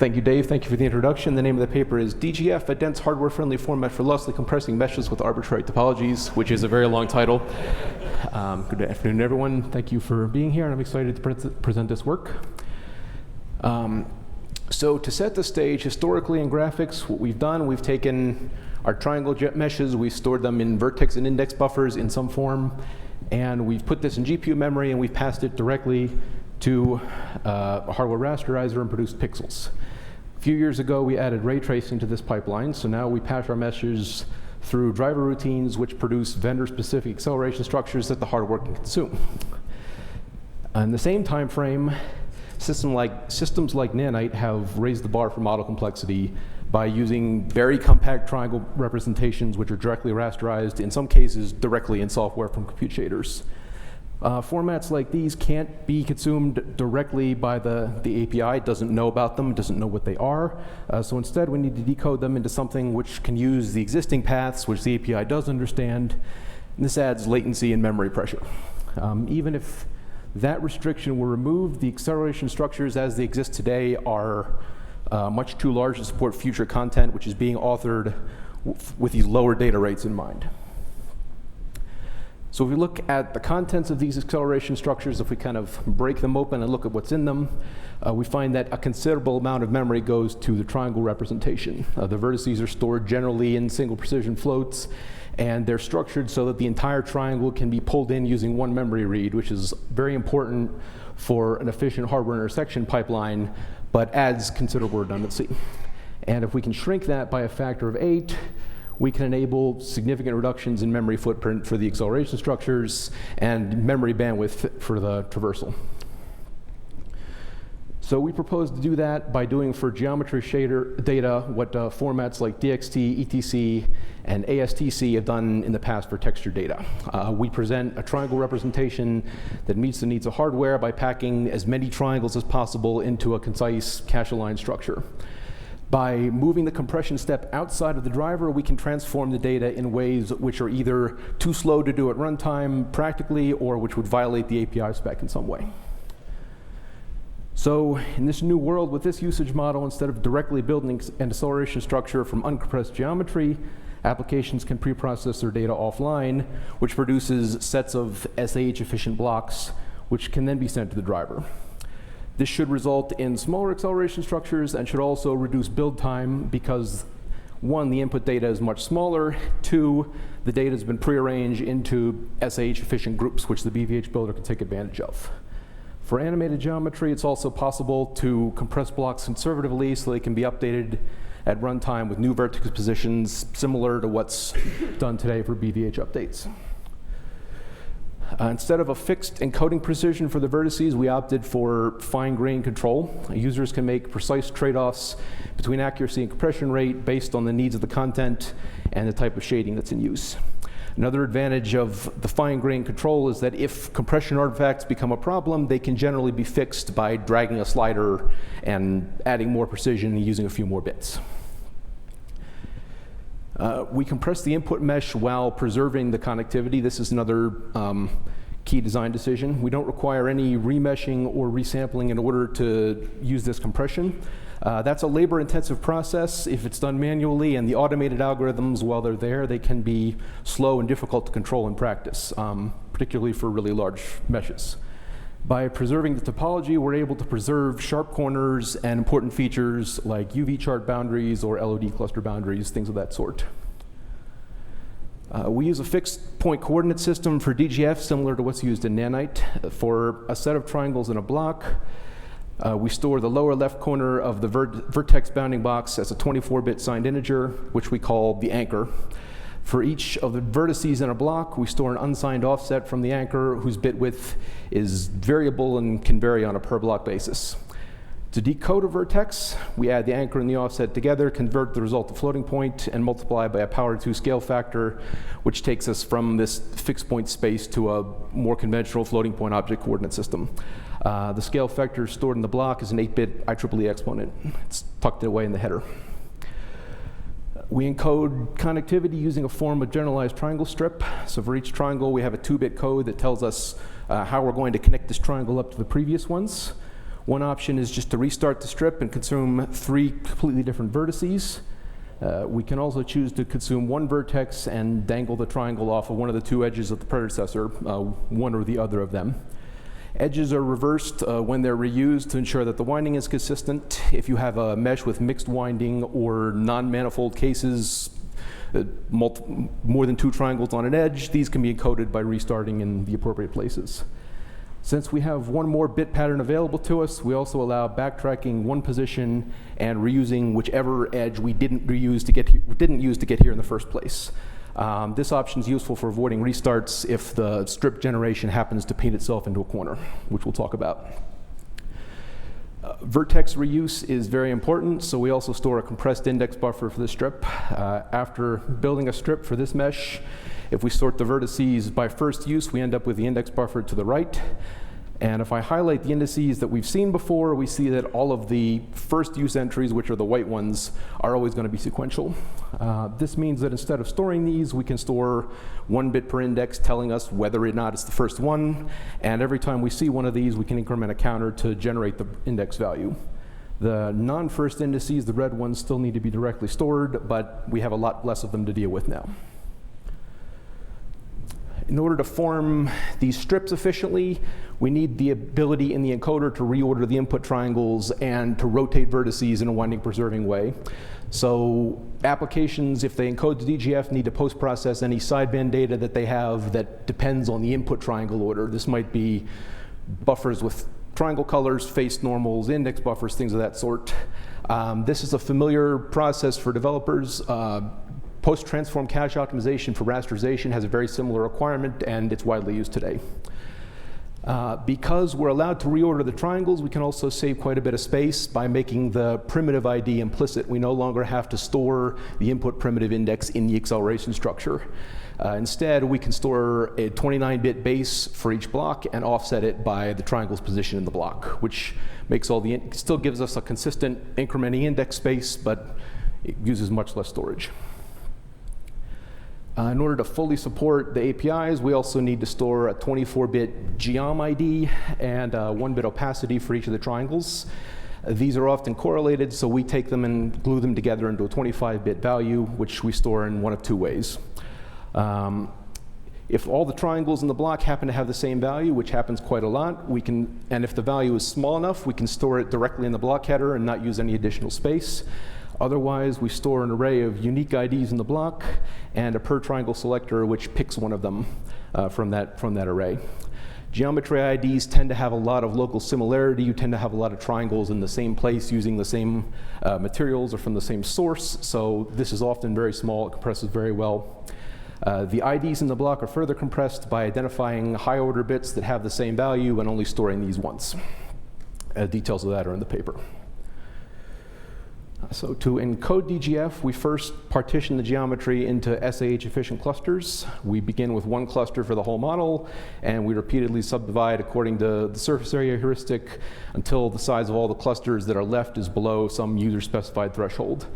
Thank you, Dave. Thank you for the introduction. The name of the paper is DGF, a dense hardware-friendly format for lossily compressing meshes with arbitrary topologies, which is a very long title. Good afternoon, everyone. Thank you for being here, and I'm excited to present this work. So to set the stage, historically in graphics, what we've done, we've taken our triangle jet meshes, we've stored them in vertex and index buffers in some form, and we've put this in GPU memory, and we've passed it directly to a hardware rasterizer and produced pixels. A few years ago, we added ray tracing to this pipeline, so now we patch our meshes through driver routines which produce vendor-specific acceleration structures that the hardware can consume. In the same time frame, systems like Nanite have raised the bar for model complexity by using very compact triangle representations which are directly rasterized, in some cases directly in software from compute shaders. Formats like these can't be consumed directly by the API. It doesn't know about them, doesn't know what they are. So instead, we need to decode them into something which can use the existing paths, which the API does understand. And this adds latency and memory pressure. Even if that restriction were removed, the acceleration structures as they exist today are much too large to support future content, which is being authored with these lower data rates in mind. So if we look at the contents of these acceleration structures, if we kind of break them open and look at what's in them, we find that a considerable amount of memory goes to the triangle representation. The vertices are stored generally in single precision floats, and they're structured so that the entire triangle can be pulled in using one memory read, which is very important for an efficient hardware intersection pipeline, but adds considerable redundancy. And if we can shrink that by a factor of 8, we can enable significant reductions in memory footprint for the acceleration structures and memory bandwidth for the traversal. So we propose to do that by doing for geometry shader data what formats like DXT, ETC, and ASTC have done in the past for texture data. We present a triangle representation that meets the needs of hardware by packing as many triangles as possible into a concise cache-aligned structure. By moving the compression step outside of the driver, we can transform the data in ways which are either too slow to do at runtime practically, or which would violate the API spec in some way. So in this new world with this usage model, instead of directly building an acceleration structure from uncompressed geometry, applications can pre-process their data offline, which produces sets of SAH-efficient blocks, which can then be sent to the driver. This should result in smaller acceleration structures and should also reduce build time because, 1, the input data is much smaller, 2, the data has been prearranged into SAH-efficient groups, which the BVH builder can take advantage of. For animated geometry, it's also possible to compress blocks conservatively so they can be updated at runtime with new vertex positions, similar to what's done today for BVH updates. Instead of a fixed encoding precision for the vertices, we opted for fine-grained control. Users can make precise trade-offs between accuracy and compression rate based on the needs of the content and the type of shading that's in use. Another advantage of the fine-grained control is that if compression artifacts become a problem, they can generally be fixed by dragging a slider and adding more precision and using a few more bits. We compress the input mesh while preserving the connectivity. This is another key design decision. We don't require any remeshing or resampling in order to use this compression. That's a labor-intensive process if it's done manually, and the automated algorithms, while they're there, they can be slow and difficult to control in practice, particularly for really large meshes. By preserving the topology, we're able to preserve sharp corners and important features like UV chart boundaries or LOD cluster boundaries, things of that sort. We use a fixed point coordinate system for DGF, similar to what's used in Nanite. For a set of triangles in a block, we store the lower left corner of the vertex bounding box as a 24-bit signed integer, which we call the anchor. For each of the vertices in a block, we store an unsigned offset from the anchor whose bit width is variable and can vary on a per block basis. To decode a vertex, we add the anchor and the offset together, convert the result to floating point, and multiply by a power 2 scale factor, which takes us from this fixed point space to a more conventional floating point object coordinate system. The scale factor stored in the block is an 8-bit IEEE exponent. It's tucked away in the header. We encode connectivity using a form of generalized triangle strip. So for each triangle, we have a 2-bit code that tells us how we're going to connect this triangle up to the previous ones. One option is just to restart the strip and consume 3 completely different vertices. We can also choose to consume 1 vertex and dangle the triangle off of one of the 2 edges of the predecessor, one or the other of them. Edges are reversed when they're reused to ensure that the winding is consistent. If you have a mesh with mixed winding or non-manifold cases, more than 2 triangles on an edge, these can be encoded by restarting in the appropriate places. Since we have 1 more bit pattern available to us, we also allow backtracking 1 position and reusing whichever edge we didn't use to get here in the first place. This option is useful for avoiding restarts if the strip generation happens to paint itself into a corner, which we'll talk about. Vertex reuse is very important, so we also store a compressed index buffer for the strip. After building a strip for this mesh, if we sort the vertices by first use, we end up with the index buffer to the right. And if I highlight the indices that we've seen before, we see that all of the first use entries, which are the white ones, are always going to be sequential. This means that instead of storing these, we can store 1 bit per index telling us whether or not it's the first one. And every time we see one of these, we can increment a counter to generate the index value. The non-first indices, the red ones, still need to be directly stored, but we have a lot less of them to deal with now. In order to form these strips efficiently, we need the ability in the encoder to reorder the input triangles and to rotate vertices in a winding preserving way. So applications, if they encode to DGF, need to post-process any sideband data that they have that depends on the input triangle order. This might be buffers with triangle colors, face normals, index buffers, things of that sort. This is a familiar process for developers. Post-transform cache optimization for rasterization has a very similar requirement, and it's widely used today. Because we're allowed to reorder the triangles, we can also save quite a bit of space by making the primitive ID implicit. We no longer have to store the input primitive index in the acceleration structure. Instead, we can store a 29-bit base for each block and offset it by the triangle's position in the block, which makes still gives us a consistent incrementing index space, but it uses much less storage. In order to fully support the APIs, we also need to store a 24-bit geom ID and 1-bit opacity for each of the triangles. These are often correlated, so we take them and glue them together into a 25-bit value, which we store in one of 2 ways. If all the triangles in the block happen to have the same value, which happens quite a lot, and if the value is small enough, we can store it directly in the block header and not use any additional space. Otherwise, we store an array of unique IDs in the block and a per triangle selector which picks one of them from that array. Geometry IDs tend to have a lot of local similarity. You tend to have a lot of triangles in the same place using the same materials or from the same source, so this is often very small. It compresses very well. The IDs in the block are further compressed by identifying high order bits that have the same value and only storing these once. Details of that are in the paper. So to encode DGF, we first partition the geometry into SAH-efficient clusters. We begin with 1 cluster for the whole model, and we repeatedly subdivide according to the surface area heuristic until the size of all the clusters that are left is below some user-specified threshold.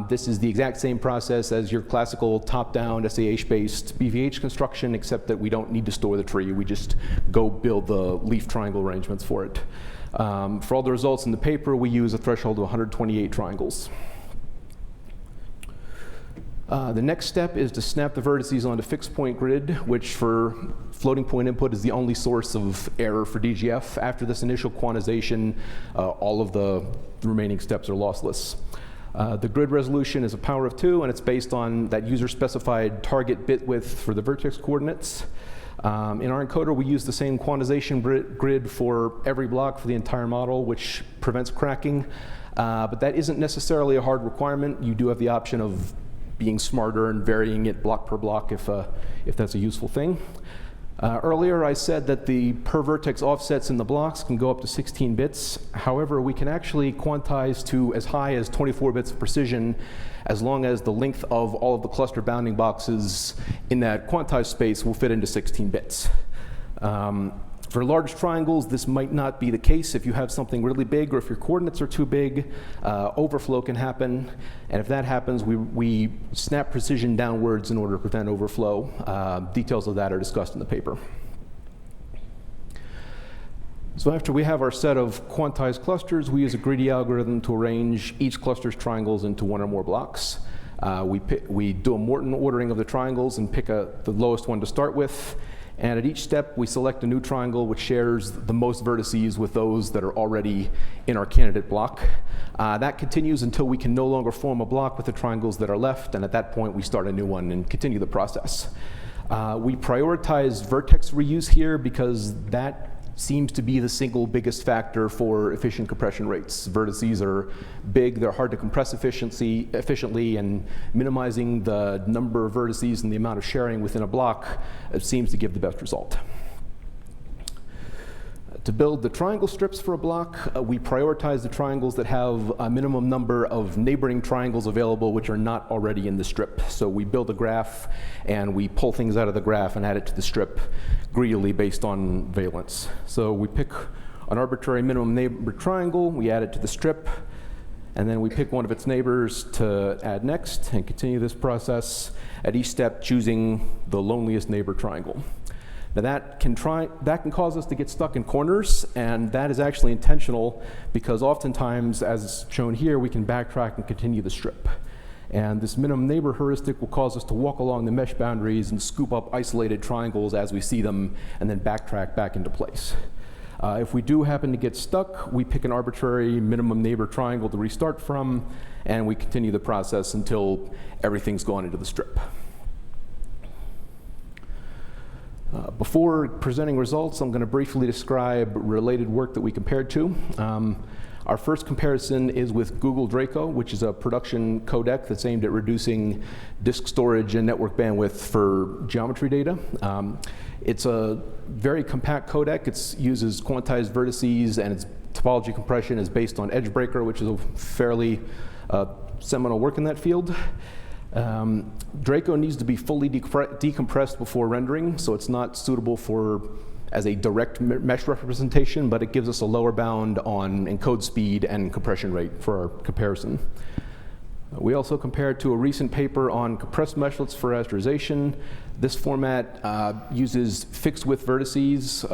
This is the exact same process as your classical top-down SAH-based BVH construction, except that we don't need to store the tree. We just go build the leaf triangle arrangements for it. For all the results in the paper, we use a threshold of 128 triangles. The next step is to snap the vertices onto fixed point grid, which for floating point input is the only source of error for DGF. After this initial quantization, all of the remaining steps are lossless. The grid resolution is a power of 2, and it's based on that user-specified target bit width for the vertex coordinates. In our encoder, we use the same quantization grid for every block for the entire model, which prevents cracking. But that isn't necessarily a hard requirement. You do have the option of being smarter and varying it block per block if that's a useful thing. Earlier, I said that the per vertex offsets in the blocks can go up to 16 bits. However, we can actually quantize to as high as 24 bits of precision as long as the length of all of the cluster bounding boxes in that quantized space will fit into 16 bits. For large triangles, this might not be the case. If you have something really big or if your coordinates are too big, overflow can happen. And if that happens, we snap precision downwards in order to prevent overflow. Details of that are discussed in the paper. So after we have our set of quantized clusters, we use a greedy algorithm to arrange each cluster's triangles into one or more blocks. We do a Morton ordering of the triangles and pick the lowest one to start with. And at each step, we select a new triangle which shares the most vertices with those that are already in our candidate block. That continues until we can no longer form a block with the triangles that are left, and at that point, we start a new one and continue the process. We prioritize vertex reuse here because that seems to be the single biggest factor for efficient compression rates. Vertices are big, they're hard to compress efficiently, and minimizing the number of vertices and the amount of sharing within a block seems to give the best result. To build the triangle strips for a block, we prioritize the triangles that have a minimum number of neighboring triangles available which are not already in the strip. So we build a graph and we pull things out of the graph and add it to the strip greedily based on valence. So we pick an arbitrary minimum neighbor triangle, we add it to the strip, and then we pick one of its neighbors to add next and continue this process at each step choosing the loneliest neighbor triangle. Now that can cause us to get stuck in corners, and that is actually intentional because oftentimes, as shown here, we can backtrack and continue the strip. And this minimum neighbor heuristic will cause us to walk along the mesh boundaries and scoop up isolated triangles as we see them and then backtrack back into place. If we do happen to get stuck, we pick an arbitrary minimum neighbor triangle to restart from, and we continue the process until everything's gone into the strip. Before presenting results, I'm going to briefly describe related work that we compared to. Our first comparison is with Google Draco, which is a production codec that's aimed at reducing disk storage and network bandwidth for geometry data. It's a very compact codec. It uses quantized vertices, and its topology compression is based on Edgebreaker, which is a fairly seminal work in that field. Draco needs to be fully decompressed before rendering, so it's not suitable as a direct mesh representation, but it gives us a lower bound on encode speed and compression rate for our comparison. We also compared to a recent paper on compressed meshlets for rasterization. This format uses fixed width vertices,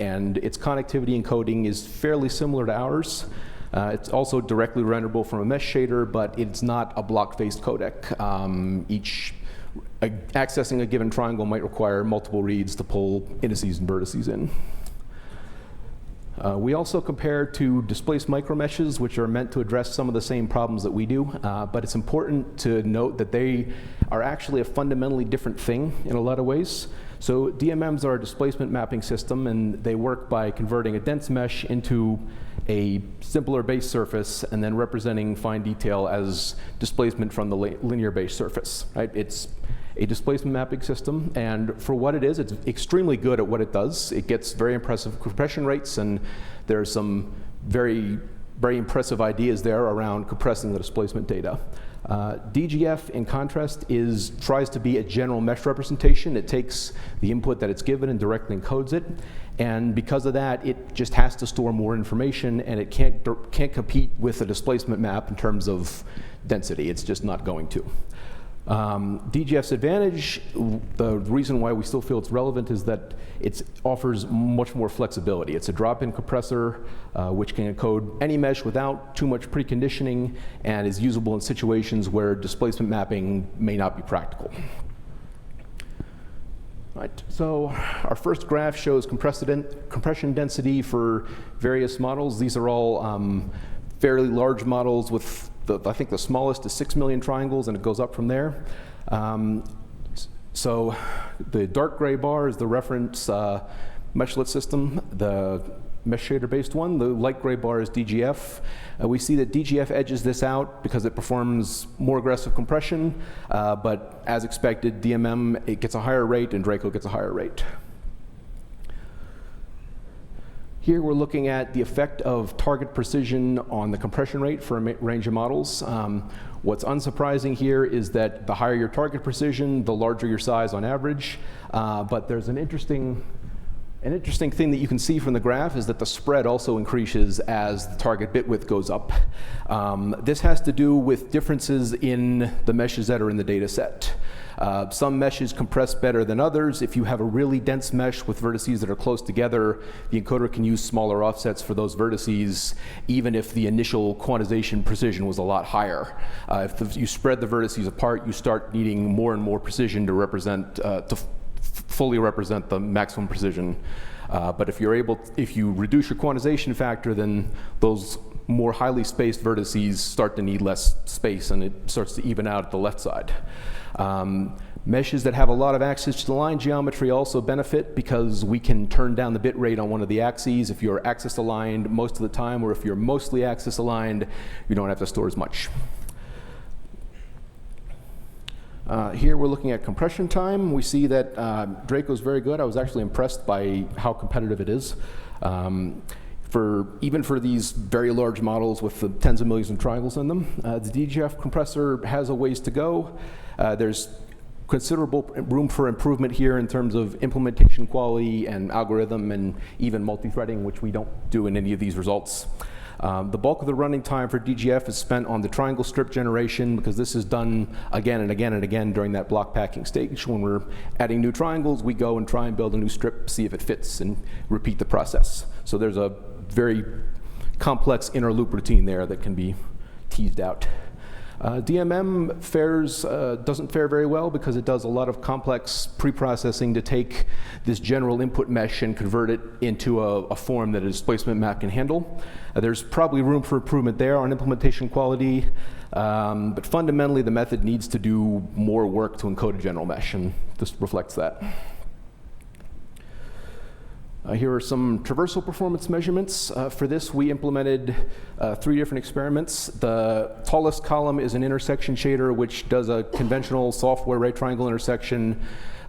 and its connectivity encoding is fairly similar to ours. It's also directly renderable from a mesh shader, but it's not a block-based codec. Accessing a given triangle might require multiple reads to pull indices and vertices in. We also compare to displaced micromeshes, which are meant to address some of the same problems that we do, but it's important to note that they are actually a fundamentally different thing in a lot of ways. So DMMs are a displacement mapping system, and they work by converting a dense mesh into a simpler base surface and then representing fine detail as displacement from the linear base surface. Right? It's a displacement mapping system, and for what it is, it's extremely good at what it does. It gets very impressive compression rates, and there are some very, very impressive ideas there around compressing the displacement data. DGF, in contrast, tries to be a general mesh representation. It takes the input that it's given and directly encodes it, and because of that, it just has to store more information, and it can't compete with a displacement map in terms of density. It's just not going to. DGF's advantage, the reason why we still feel it's relevant, is that it offers much more flexibility. It's a drop-in compressor which can encode any mesh without too much preconditioning and is usable in situations where displacement mapping may not be practical. Right, so our first graph shows compression density for various models. These are all fairly large models with I think the smallest is 6 million triangles, and it goes up from there. So the dark gray bar is the reference meshlet system, the mesh shader-based one. The light gray bar is DGF. We see that DGF edges this out because it performs more aggressive compression, but as expected, DMM, it gets a higher rate, and Draco gets a higher rate. Here we're looking at the effect of target precision on the compression rate for a range of models. What's unsurprising here is that the higher your target precision, the larger your size on average. But there's an interesting thing that you can see from the graph is that the spread also increases as the target bit width goes up. This has to do with differences in the meshes that are in the data set. Some meshes compress better than others. If you have a really dense mesh with vertices that are close together, the encoder can use smaller offsets for those vertices, even if the initial quantization precision was a lot higher. If you spread the vertices apart, you start needing more and more precision to represent, fully represent the maximum precision. But if you reduce your quantization factor, then those more highly spaced vertices start to need less space, and it starts to even out at the left side. Meshes that have a lot of access to the line geometry also benefit because we can turn down the bit rate on one of the axes if you're axis aligned most of the time, or if you're mostly axis aligned, you don't have to store as much. Here we're looking at compression time. We see that Draco's very good. I was actually impressed by how competitive it is. Even for these very large models with the tens of millions of triangles in them, the DGF compressor has a ways to go. There's considerable room for improvement here in terms of implementation quality and algorithm and even multi-threading, which we don't do in any of these results. The bulk of the running time for DGF is spent on the triangle strip generation, because this is done again and again and again during that block packing stage. When we're adding new triangles, we go and try and build a new strip, see if it fits, and repeat the process. So there's a very complex inner loop routine there that can be teased out. DMM doesn't fare very well because it does a lot of complex pre-processing to take this general input mesh and convert it into a form that a displacement map can handle. There's probably room for improvement there on implementation quality, but fundamentally the method needs to do more work to encode a general mesh, and this reflects that. Here are some traversal performance measurements. For this, we implemented 3 different experiments. The tallest column is an intersection shader, which does a conventional software right triangle intersection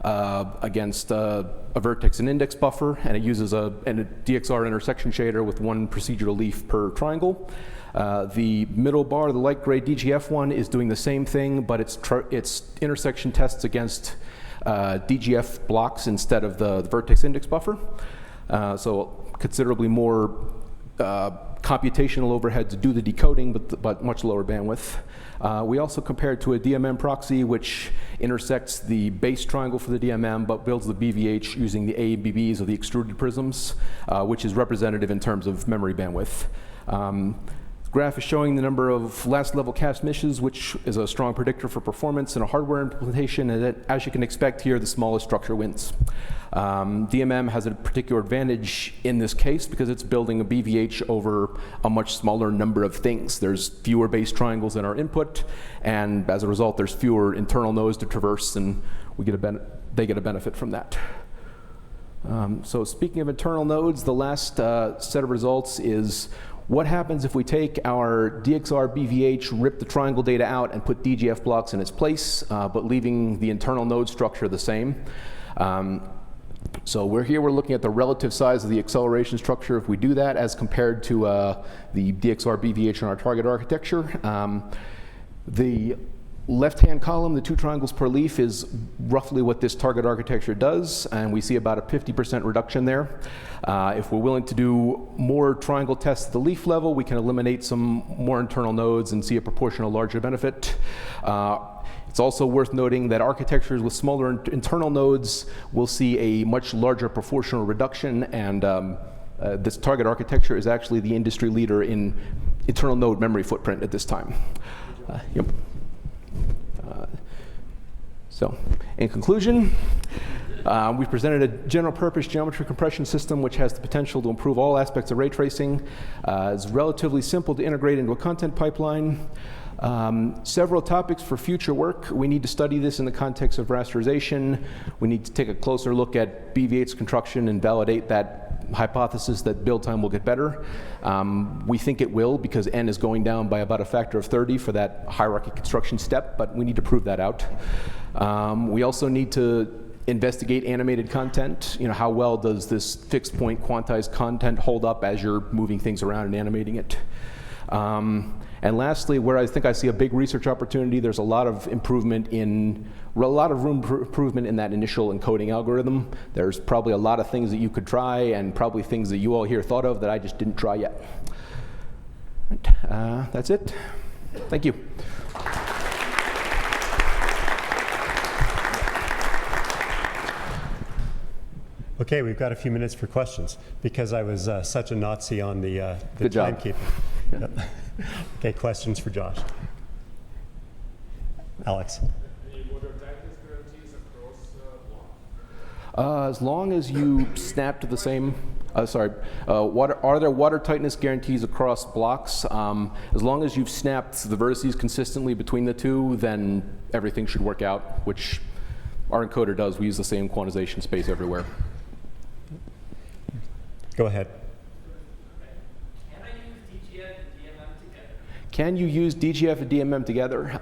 against a vertex and index buffer, and it uses a DXR intersection shader with 1 procedural leaf per triangle. The middle bar, the light gray DGF one, is doing the same thing, but its intersection tests against DGF blocks instead of the vertex index buffer. So considerably more computational overhead to do the decoding, but much lower bandwidth. We also compared to a DMM proxy, which intersects the base triangle for the DMM, but builds the BVH using the ABBs of the extruded prisms, which is representative in terms of memory bandwidth. Graph is showing the number of last level cast meshes, which is a strong predictor for performance in a hardware implementation, and as you can expect here, the smallest structure wins. DMM has a particular advantage in this case because it's building a BVH over a much smaller number of things. There's fewer base triangles in our input, and as a result, there's fewer internal nodes to traverse, and they get a benefit from that. So speaking of internal nodes, the last set of results is what happens if we take our DXR BVH, rip the triangle data out, and put DGF blocks in its place, but leaving the internal node structure the same. So we're looking at the relative size of the acceleration structure if we do that as compared to the DXR BVH in our target architecture. The left-hand column, the 2 triangles per leaf, is roughly what this target architecture does, and we see about a 50% reduction there. If we're willing to do more triangle tests at the leaf level, we can eliminate some more internal nodes and see a proportional larger benefit. It's also worth noting that architectures with smaller internal nodes will see a much larger proportional reduction, and this target architecture is actually the industry leader in internal node memory footprint at this time. Yep. So, in conclusion, we presented a general purpose geometry compression system which has the potential to improve all aspects of ray tracing. It's relatively simple to integrate into a content pipeline. Several topics for future work. We need to study this in the context of rasterization. We need to take a closer look at BVH construction and validate that hypothesis that build time will get better. We think it will because n is going down by about a factor of 30 for that hierarchy construction step, but we need to prove that out. We also need to investigate animated content. How well does this fixed point quantized content hold up as you're moving things around and animating it? And lastly, where I think I see a big research opportunity, there's a lot of room for improvement in that initial encoding algorithm. There's probably a lot of things that you could try, and probably things that you all here thought of that I just didn't try yet. That's it. Thank you. Okay, we've got a few minutes for questions because I was such a Nazi on the Good job. timekeeping. Yep. Okay, questions for Josh. Alex. Any water tightness guarantees across blocks? As long as you snap to the same, are there water tightness guarantees across blocks? As long as you've snapped the vertices consistently between the two, then everything should work out, which our encoder does. We use the same quantization space everywhere. Go ahead. Can you use DGF and DMM together?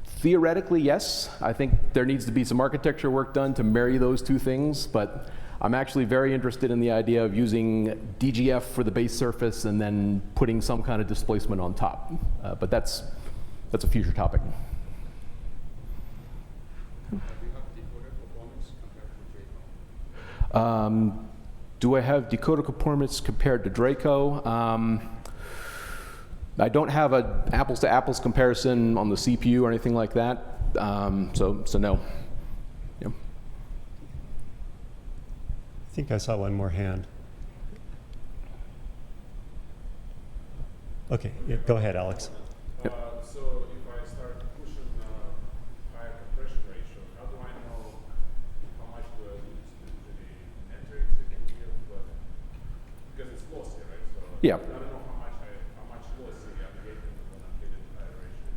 Theoretically, yes. I think there needs to be some architecture work done to marry those two things, but I'm actually very interested in the idea of using DGF for the base surface and then putting some kind of displacement on top. But that's a future topic. Do I have decoder performance compared to Draco? I don't have an apples-to-apples comparison on the CPU or anything like that, so no. Yeah. I think I saw one more hand. Okay, yeah, go ahead, Alex. So if I start pushing higher compression ratio, how do I know how much do I lose to the metrics you can give? Because it's lossy, right? So Yeah. I don't know how much lossy I'm getting when I'm getting higher ratio.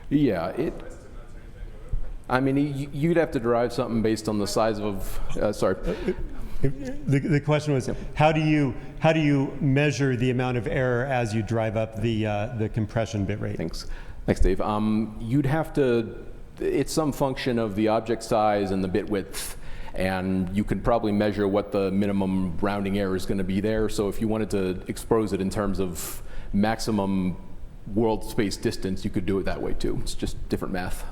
Yeah, Estimates or anything, whatever. I mean, you'd have to derive something based on the size of, The question was, how do you measure the amount of error as you drive up the compression bit rate? Thanks, Dave. You'd have to, it's some function of the object size and the bit width, and you could probably measure what the minimum rounding error is going to be there. So if you wanted to expose it in terms of maximum world space distance, you could do it that way too. It's just different math.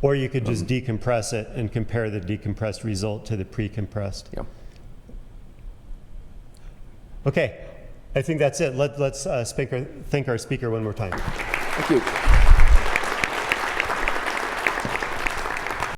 Or you could just decompress it and compare the decompressed result to the pre-compressed. Yeah. Okay, I think that's it. Let's thank our speaker one more time. Thank you.